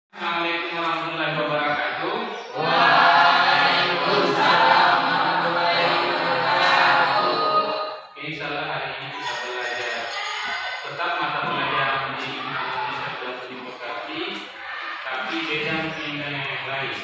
Assalamualaikum warahmatullahi wabarakatuh. Waalaikumsalam warahmatullahi wabarakatuh. Insyaallah hari ini kita belajar tetap mata pelajaran di Indonesia diberkati, tapi beda mungkin dengan yang lain.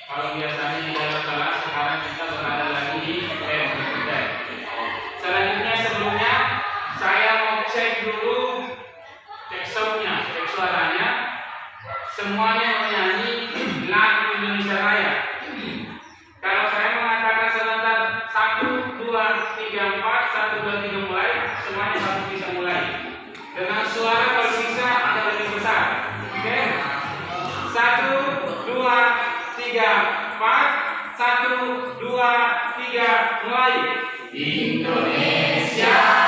Kalau biasanya di dalam kelas, sekarang kita berada lagi di berikutnya. Selanjutnya sebelumnya saya mau cek dulu cek soundnya, cek suaranya. Semuanya menyanyi lagu Indonesia Raya. Kalau saya mengatakan sebentar 1, 2, 3, 4, 1, 2, 3 mulai, semuanya harus bisa mulai. Dengan suara kalau bisa ada lebih besar. Oke? 1, 2, 3, 4, 1, 2, 3 mulai. Indonesia.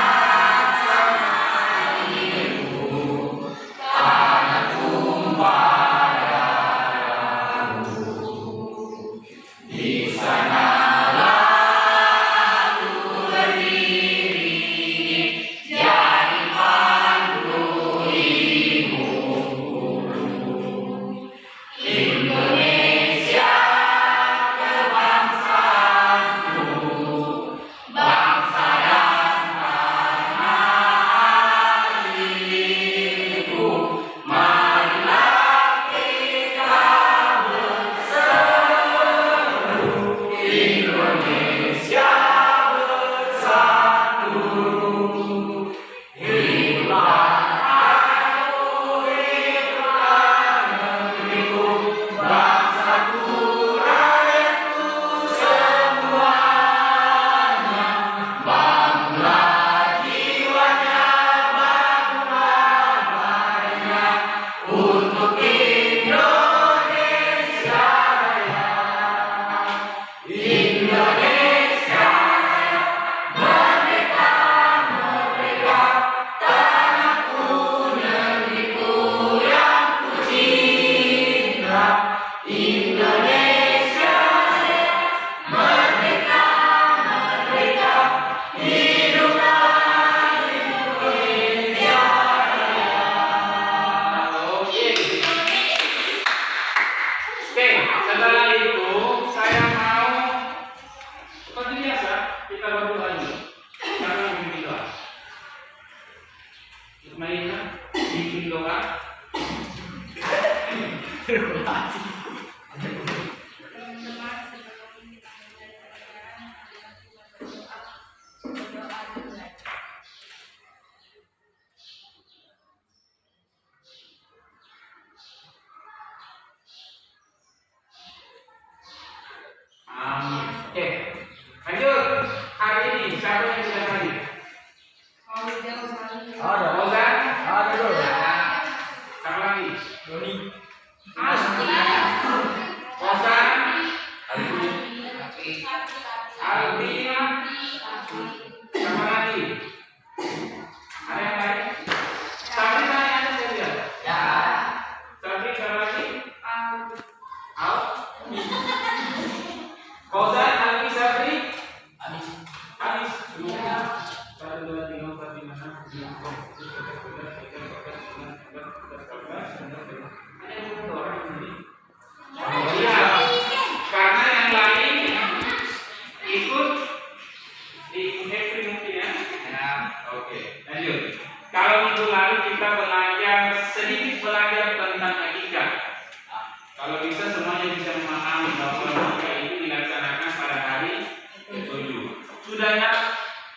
Setelah itu saya mau seperti biasa kita berdoa dulu. Karena bikin doa. Mainkan bikin doa. Oke, lanjut. Hari ini siapa yang sudah hadir? Ada. Ozan? Ada dulu. Siapa lagi? Doni. Ozan? Albina? Siapa lagi? Ada yang lain? Sabri tanya ada saya lihat. Ya. Sabri siapa lagi? Al? Ozan, Albi, Sabri? Anis. Anis. 1, 2, 3, 4, 5, 6, 7, 8, 9, 10. Iya, karena yang lain ikut di Hepri mungkin ya. Ya, oke. Lanjut. Kalau minggu lalu kita sedikit belajar tentang etika. Kalau bisa semuanya bisa memahami bahwa etika itu dilaksanakan pada hari ke-7. Sudah ya?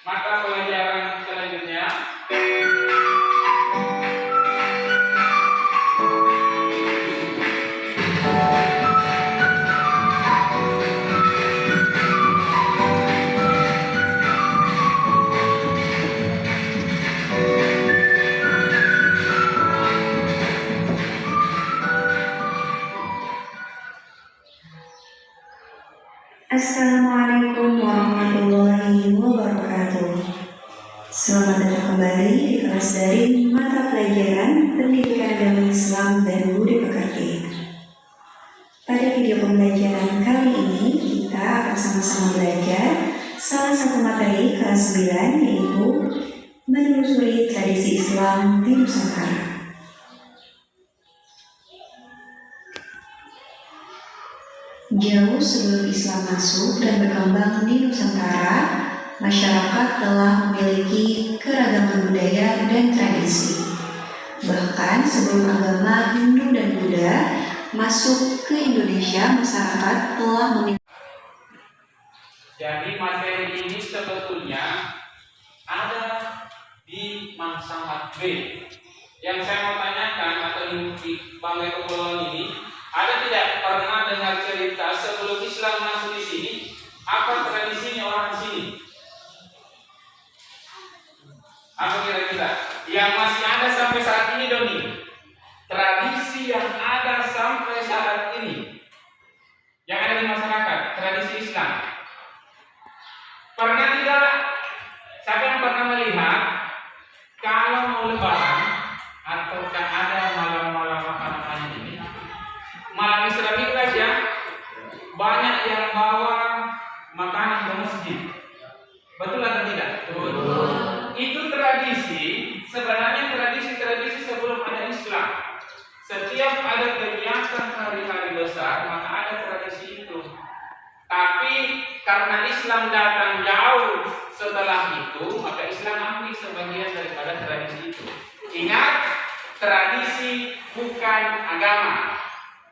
Maka pelajaran selanjutnya. Assalamualaikum warahmatullahi wabarakatuh. Selamat datang kembali di kelas daring mata pelajaran Pendidikan Agama Islam dan Budi Pekerti. Pada video pembelajaran kali ini kita akan sama-sama belajar salah satu materi kelas 9 yaitu menelusuri tradisi Islam di Nusantara. Jauh sebelum Islam masuk dan berkembang di Nusantara, masyarakat telah memiliki keragaman budaya dan tradisi. Bahkan sebelum agama Hindu dan Buddha masuk ke Indonesia, masyarakat telah memiliki. Jadi materi ini sebetulnya ada di Mansamat B. Yang saya mau tanyakan atau di Banggai Kepulauan ini, ada tidak pernah dengar cerita sebelum Islam masuk di sini, apa tradisinya orang sini? Apa kira-kira? Yang masih ada sampai saat ini, Doni? Tradisi yang ada sampai saat ini, yang ada di masyarakat, tradisi Islam. Pernah tidak? Siapa yang pernah melihat kalau mau lebaran ataukah ada malam-malam apa ini? Malam Isra Mi'raj ya, banyak yang bawa makanan ke masjid. Betul atau tidak? Betul. Itu tradisi, sebenarnya tradisi sebelum ada Islam. Setiap ada kegiatan hari-hari besar, maka ada tradisi itu. Tapi karena Islam datang jauh setelah itu, maka Islam ambil sebagian daripada tradisi itu. Ingat, tradisi bukan agama.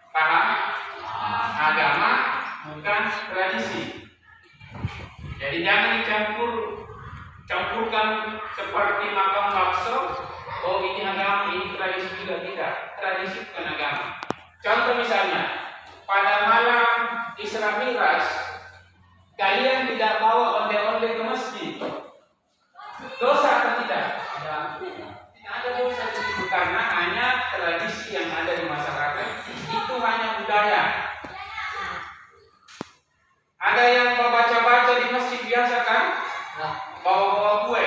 Paham? Agama bukan tradisi. Jadi jangan campurkan seperti makan bakso. Oh ini agama, ini tradisi juga tidak. Tradisi bukan agama. Contoh misalnya, pada malam Isra Mi'raj, kalian tidak bawa onde-onde ke masjid. Dosa atau tidak? Tidak ada dosa di situ karena hanya tradisi yang ada di masyarakat. Itu hanya budaya. Ada yang baca-baca di masjid biasa kan? Bawa-bawa kue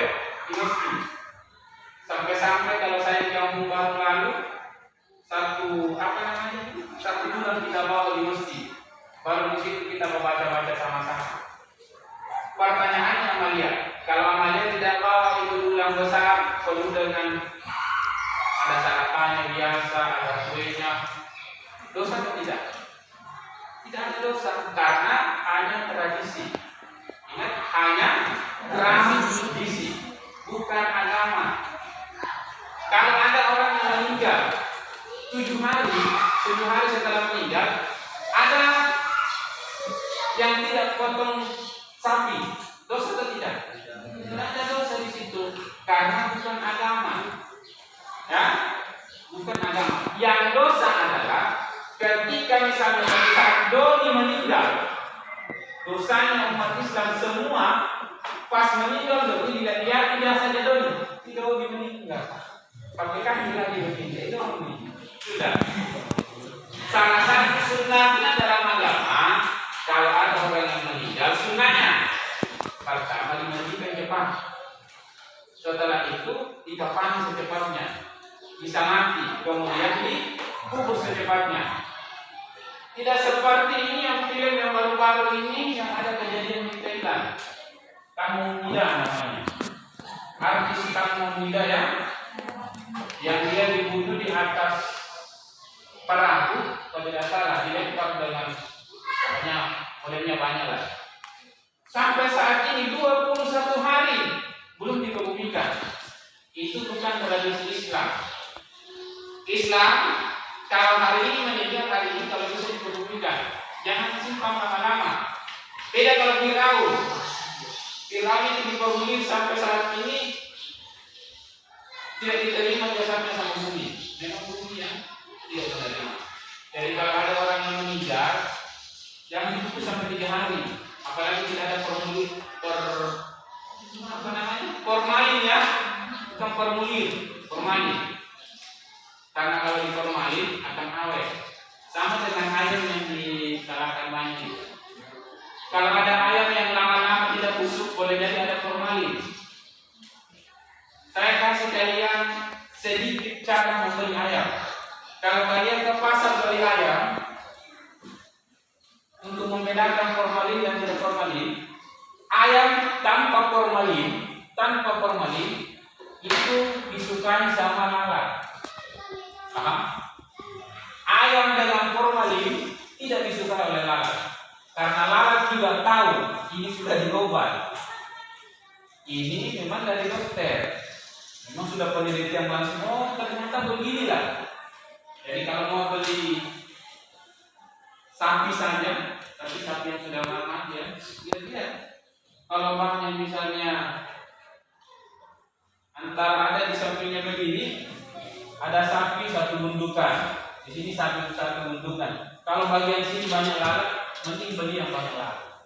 di masjid. Sampai-sampai kalau saya di kampung baru lalu, satu bulan kita bawa di masjid. Baru di situ kita membaca-baca sama-sama. Pertanyaannya Amalia, kalau Amalia tidak bawa itu ulang besar, penuh dengan ada sarapannya biasa, ada kuenya, dosa atau tidak? Tidak ada dosa karena hanya tradisi. Ingat, hanya tradisi, bukan agama. Kalau ada orang yang meninggal 7 hari setelah meninggal, ada yang tidak potong sapi, dosa atau tidak? Tidak ada dosa di situ karena bukan agama. Ya, bukan agama. Yang dosa adalah ketika misalnya saat Doni meninggal, dosanya umat Islam semua pas meninggal Doni tidak saja Doni, tidak Doni meninggal. Pakai kaki lagi begini, itu sudah. Salah satu sunnahnya dalam agama, kalau ada orang yang meninggal, sunnahnya pertama dimandikan cepat. Setelah itu dikafani secepatnya, bisa mati, kemudian dikubur secepatnya. Tidak seperti ini yang film yang baru-baru ini yang ada kejadian di Thailand. Kamu Muda namanya, artis Kamu Muda ya, yang dia dibunuh di atas perahu, kalau tidak salah dilempar dengan modelnya banyak lah. Sampai saat ini 21 hari belum dikebumikan. Itu bukan tradisi Islam. Islam kalau hari ini meninggal hari ini, kalau bisa dikebumikan. Jangan simpan lama-lama. Beda kalau Firaun. Firaun itu dipermulir sampai saat ini tidak diterima jasadnya sama bumi. Memang bumi yang tidak menerima. Jadi kalau ada orang yang meninggal, jangan dikukus sampai 3 hari. Apalagi tidak ada formalin ya, bukan formalin. Karena kalau di formalin akan awet. Sama dengan ayam yang disalahkan banjir. Kalau ada ayam yang lama-lama tidak busuk, boleh jadi ada formalin. Saya kasih kalian sedikit cara membeli ayam. Kalau kalian ke pasar beli ayam, untuk membedakan formalin dan tidak formalin, ayam tanpa formalin itu disukai sama lalat. Paham? Ayam dengan formalin tidak disukai oleh lalat. sudah diobat. Ini memang dari dokter. Memang sudah penelitian langsung. Oh, ternyata beginilah. Jadi kalau mau beli sapi saja, tapi sapi yang sudah lama ya, lihat. Kalau bahannya misalnya antara ada di sampingnya begini, ada sapi satu gundukan. Di sini sapi satu gundukan. Kalau bagian sini banyak lalat, mending beli yang banyak lalat.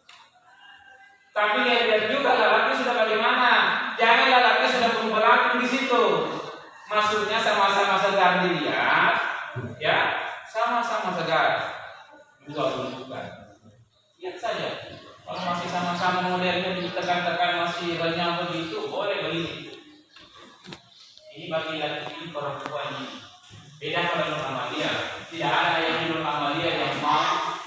Tapi lihat juga lalatnya sudah bagaimana. Jangan lalatnya sudah berubah di situ. Maksudnya sama-sama segar dilihat, ya, sama-sama segar. Dua gundukan. Lihat saja. Kalau masih sama-sama modelnya ditekan-tekan masih renyah begitu, boleh beli. Ini bagi laki-laki perempuan ini. Beda pada Nur Amalia. Tidak ada yang Nur Amalia yang mau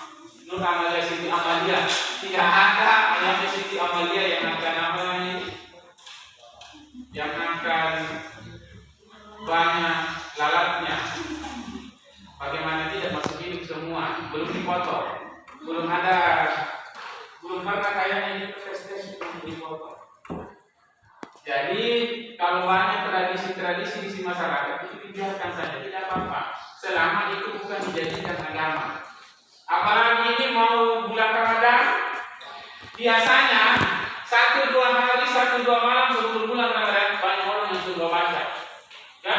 Nur Amalia Siti Amalia. Tidak ada ayahnya Siti Amalia yang akan apa ini? Yang akan banyak lalatnya. Bagaimana tidak masuk hidup semua, belum dipotong, belum pernah kayaknya ini tes dipotong. Jadi kalau banyak tradisi-tradisi di masyarakat itu dibiarkan saja, tidak apa-apa, selama itu bukan dijadikan agama. Apalagi ini mau bulan Ramadan, biasanya 1-2 hari, 1-2 malam sebelum bulan Ramadan banyak orang yang sudah baca, ya.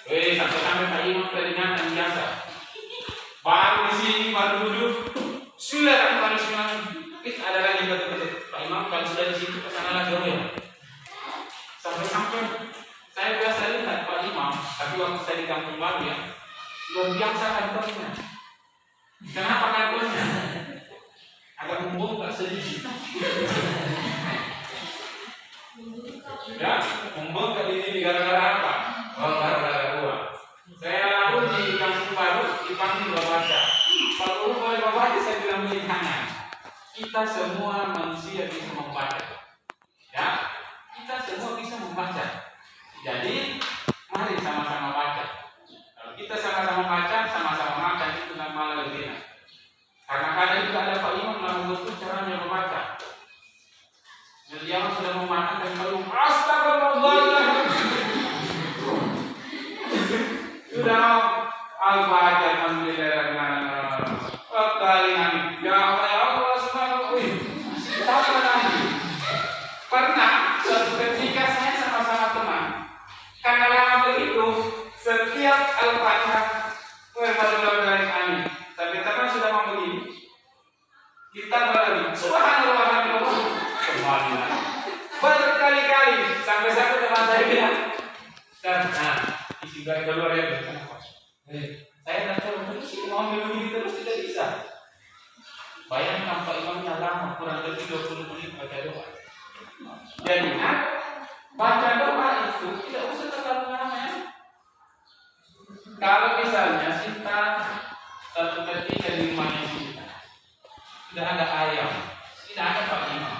Sampai-sampai Pak Imam peringatan biasa. Baru di sini baru duduk, sudah harus ada lagi betul-betul. Pak Imam kalau sudah di situ kesana lagi ya. Sampai-sampai saya biasa lihat Pak Imam, tapi waktu saya di kampung baru ya, luar biasa kantornya. Kenapa kantornya? Agak membongkar sedikit. Ya, membongkar ini gara-gara apa? Oh, gara-gara uang. Saya lalu di kampung baru dipanggil baca. Kalau boleh baca, saya bilang begini, kita semua manusia bisa membaca. Ya, kita semua bisa membaca. Jadi, mari sama-sama baca. Kalau kita sama-sama baca, sama-sama makan itu namanya lebih enak. Karena kadang juga ada Pak Imam yang membentuk caranya membaca. Jadi yang sudah memakan dan baru astagfirullah. Sudah al-baca alhamdulillah kalian ya Allah subhanahu pernah suatu ketika saya sama-sama teman karena lama begitu setiap al-fatihah dari kami sampai teman sudah mau begini kita berlari subhanallah berkali-kali sampai teman saya bilang dan isi garis keluar ya saya nak coba terus mau begini terus tidak bisa. Bayangkan Pak Imamnya lama kurang lebih 20 menit baca doa. Jadi baca doa itu tidak usah terlalu lama ya. Kalau misalnya kita satu ketika di rumahnya kita sudah ada ayam, tidak ada Pak Imam,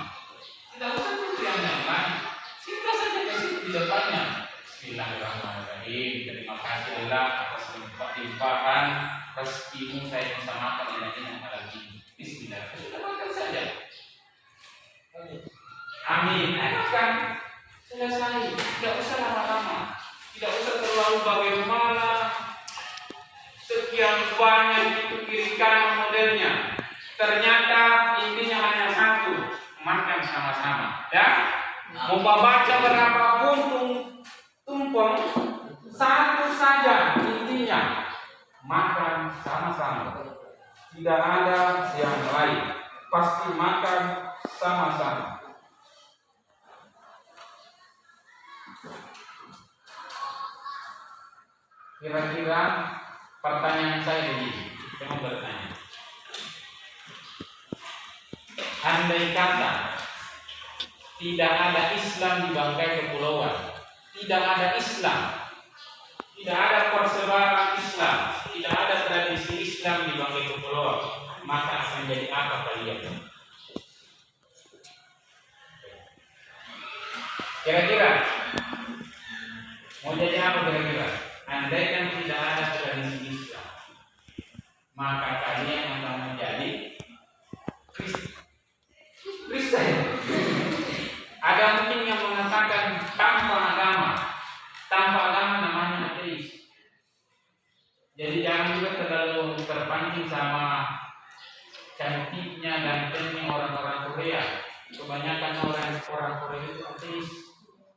tidak usah tunggu yang lain. Kita saja di situ di depannya. Bismillahirrahmanirrahim. Terima kasih Allah atas limpahan rezekimu saya bisa makan enak-enak lagi. Bismillah. Sudah makan saja. Amin. Enak kan? Selesai. Tidak usah lama-lama. Tidak usah terlalu bagaimana sekian banyak itu kiri kanan modelnya. Ternyata intinya hanya satu, makan sama-sama. Ya. Mau baca berapapun tumpeng satu saja intinya makan sama-sama. Tidak ada yang lain. Pasti makan sama-sama. Kira-kira pertanyaan saya begini, saya mau bertanya. Andai kata tidak ada Islam di bangkai kepulauan, tidak ada Islam, tidak ada persebaran Islam, tidak ada tradisi Islam di bangkai kepulauan, maka akan jadi apa kalian? Kira-kira mau jadi apa kira-kira? Andai kan tidak ada tradisi Islam, maka kalian akan menjadi Kristen. Ada mungkin yang mengatakan tanpa agama namanya ateis. Jadi jangan juga terlalu terpancing sama cantiknya dan gantengnya orang-orang Korea. Kebanyakan orang Korea itu ateis,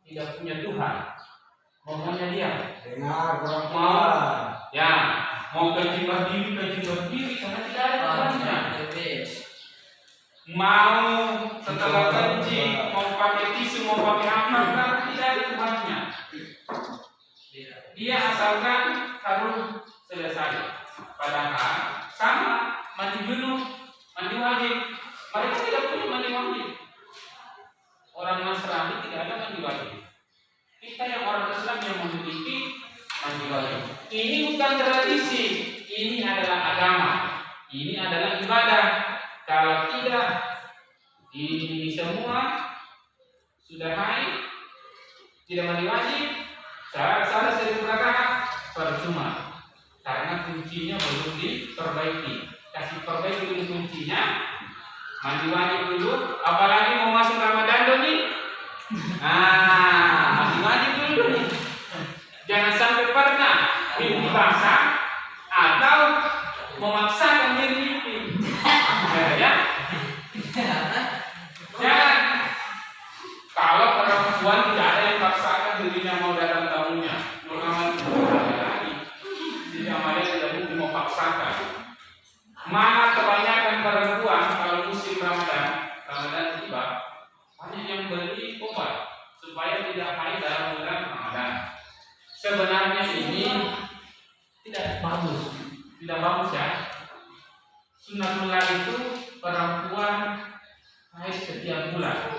tidak punya Tuhan. Maunya dia Dengar orang tua. mau, ya mau kejibat diri karena tidak ada Tuhannya. Mau setelah kencing, mau pakai tisu, mau pakai apa, karena tidak ada Tuhannya. Dia asalkan harus selesai. Padahal sama mandi junub, mandi wajib. Mereka tidak punya mandi wajib. Orang Nasrani tidak ada mandi wajib. Kita yang orang Islam yang memiliki mandi wajib. Ini bukan tradisi, ini adalah agama, ini adalah ibadah. Kalau tidak, ini semua sudah haid, tidak mandi wajib, salah seribu rakaat percuma, karena kuncinya belum diperbaiki. Kasih perbaiki dulu kuncinya, mandi wajib dulu. Apalagi mau masuk Ramadan dong nih. Mandi wajib dulu nih. Jangan sampai pernah mimpi basah atau memaksakan diri mimpi. Ya. Jangan. Kalau perempuan tidak ada yang paksakan dirinya mau datang tamunya, Ramadan lagi. Tidak ada yang tidak mungkin mau paksakan. Mana kebanyakan perempuan kalau musim Ramadan tiba, banyak yang beli obat supaya tidak haid dalam bulan Ramadan. Sebenarnya ini tidak bagus ya. Sunnatullah itu perempuan haid setiap bulan.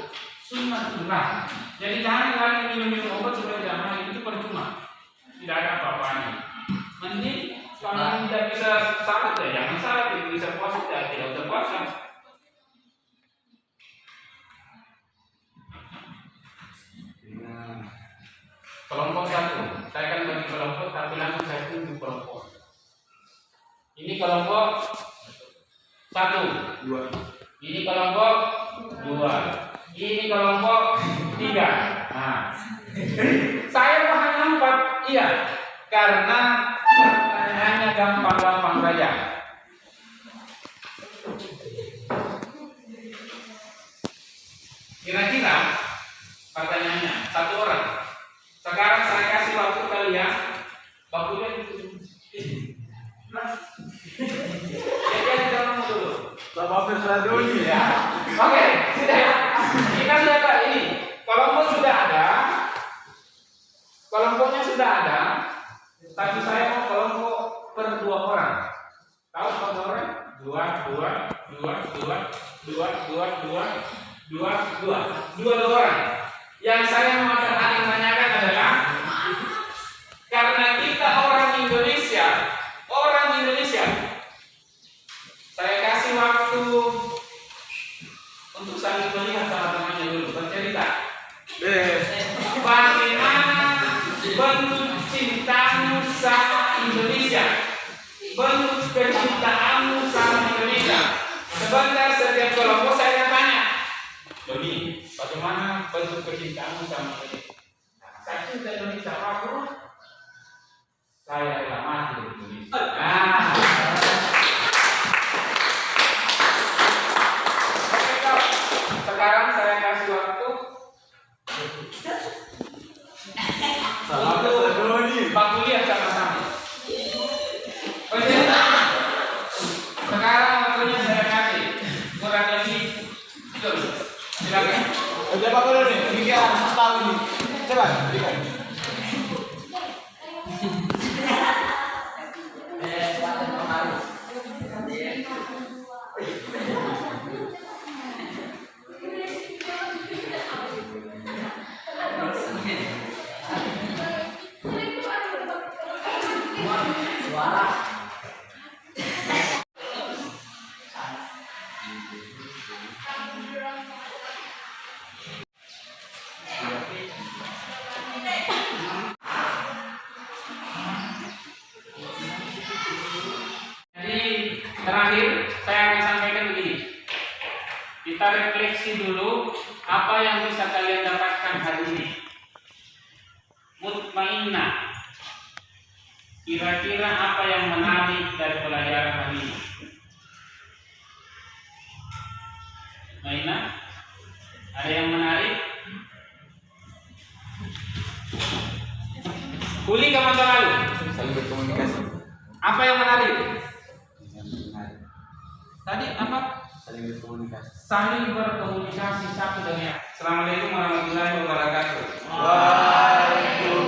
Sunnatullah. Jadi jangan lagi minum obat supaya tidak haid, itu percuma. Tidak ada apa-apanya. Mending kalau tidak bisa salat ya jangan salat, tidak bisa puasa ya tidak usah puasa. Kelompok satu, saya akan bagi kelompok tapi langsung saya tunjuk kelompok. Ini kelompok satu, Dua. ini kelompok dua, ini kelompok tiga. Nah, saya mau hanya 4, iya, karena pertanyaannya gampang-gampang saja. Kira-kira pertanyaannya satu orang. Sekarang saya kasih waktu kalian, waktunya jadi jangan dulu. Bapak Firsadoni ya. Oke, sudah ya. Kita sudah tahu ini. Kelompoknya sudah ada. Tapi saya mau kelompok per 2 orang. Tahu per 2 orang? 2 orang. Yang saya mau tanyakan adalah karena kita orang Indonesia. Saya kasih waktu untuk saling melihat sama temannya dulu, bercerita. Bagaimana bentuk cintamu sama Indonesia? Bentuk kecintaanmu sama Indonesia. Sebentar setiap kelompok saya tanya. Doni, bagaimana bentuk kecintaanmu sama Indonesia? Saya cinta Indonesia, aku. Saya adalah mati di Indonesia. Sekarang saya kasih waktu untuk Pak kuliah sama-sama. Sekarang waktunya saya kasih kurang lebih silakan. Udah Pak Guru nih, pikiran setahun nih. Coba, berikan. Terakhir, saya akan sampaikan begini. Kita refleksi dulu Apa yang bisa kalian dapatkan hari ini? Mutmainnah. Kira-kira apa yang menarik dari pelajaran hari ini? Mutmainnah? Ada yang menarik? Kuli ke masa lalu. Saling berkomunikasi. Apa yang menarik? Tadi apa? Saling berkomunikasi. Saling berkomunikasi satu dengan yang. Assalamualaikum warahmatullahi wabarakatuh. Waalaikumsalam.